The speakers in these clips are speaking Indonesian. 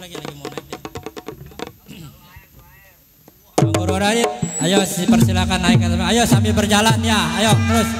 lagi mau naik deh. Bang Guru Radit, ayo persilakan naik. Ayo sambil berjalan ya, ayo terus.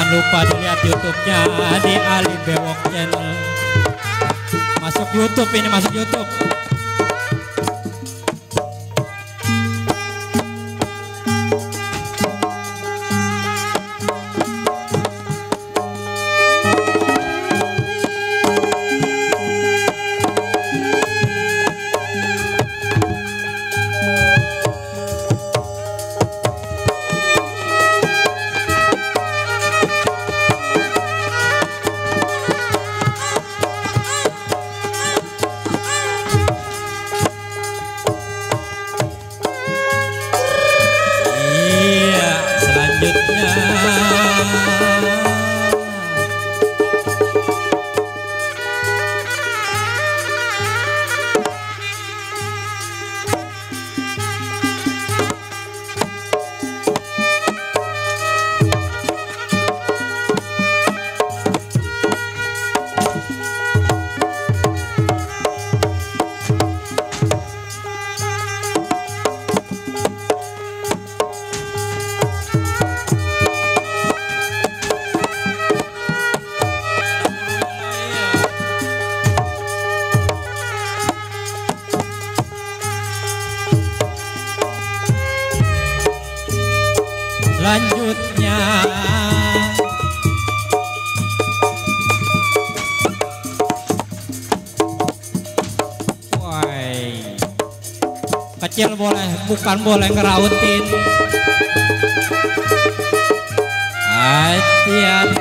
Lupa dilihat YouTube-nya di Ali Bewok Channel. Masuk YouTube ini, masuk YouTube. Selanjutnya woi, kecil boleh, bukan boleh ngerautin. Hati-hati.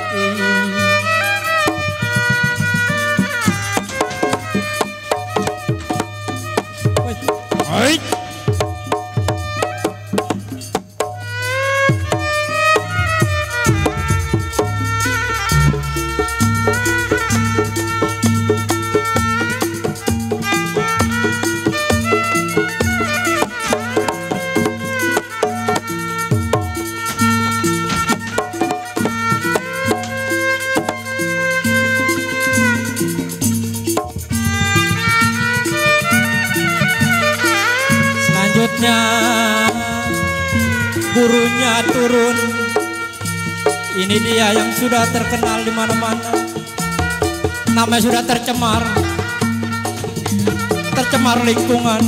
Oi. Selanjutnya gurunya turun. Ini dia yang sudah terkenal di mana-mana. Namanya sudah tercemar lingkungan.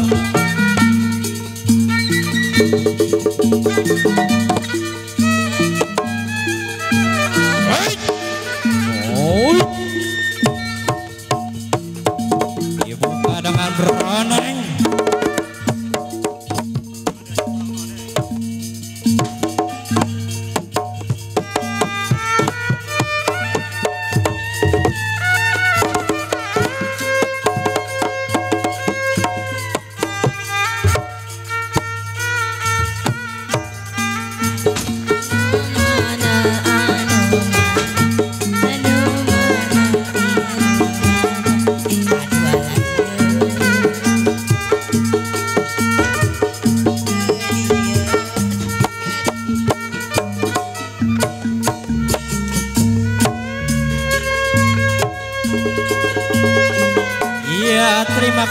Oh, dibuka dengan beroneng.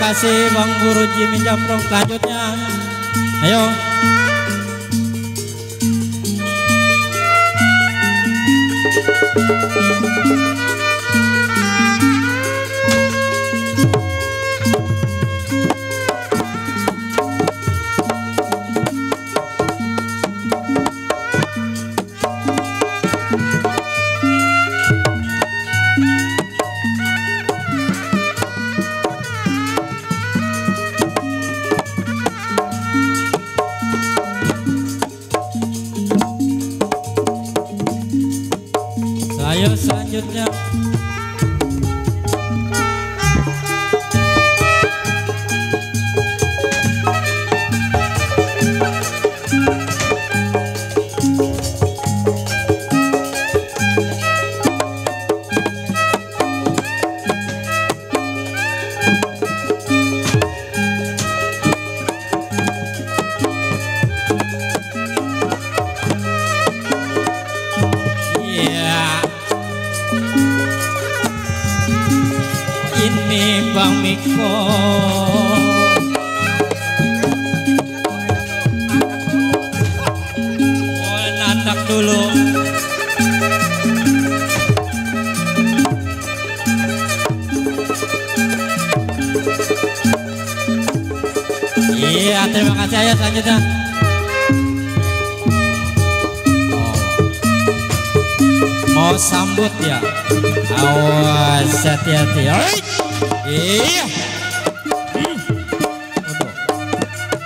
kasih Bang Guru Jimmy Jamrong. Selanjutnya, ayo. Ayo selanjutnya. Ini Bang Miko, oh nandak dulu. Iya, terima kasih ya. Selanjutnya mau sambut ya. Awas hati-hati. Iya.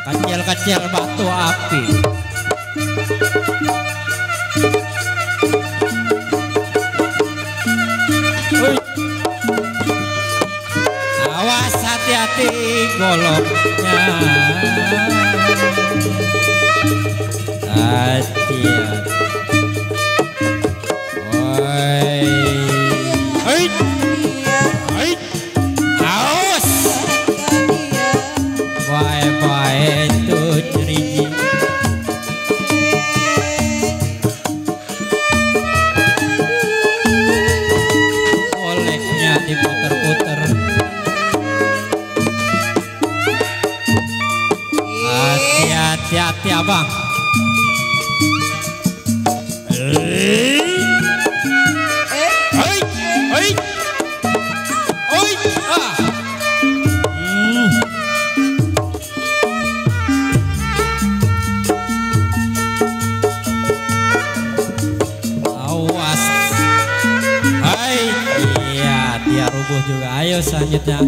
Kecil-kecil batu api. Awas hati-hati goloknya. Hati-hati. Diputer-puter. Hati-hati abang. Awas. Hai. Iya, dia rubuh juga. Ayo selanjutnya.